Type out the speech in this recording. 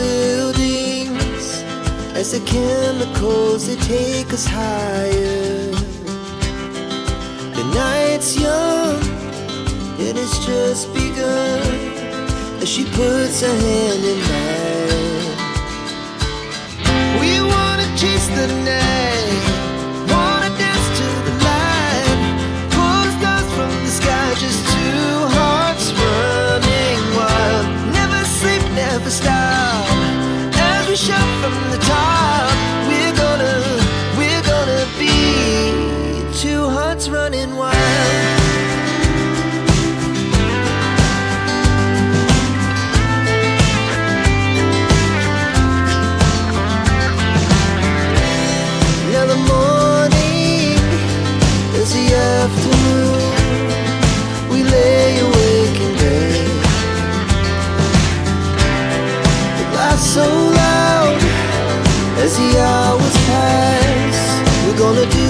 buildings as the chemicals, they take us higher. The night's young, and it's just begun, as she puts her hand in mine. We wanna chase the night, wanna dance to the light, pull the stars from the sky, just two hearts running wild. Never sleep, never stop, as we shout from the top. We're gonna be two hearts running wild. Now the morning is the afternoon, we lay awake in bed. The laughs so loud as the hours pass. We're gonna do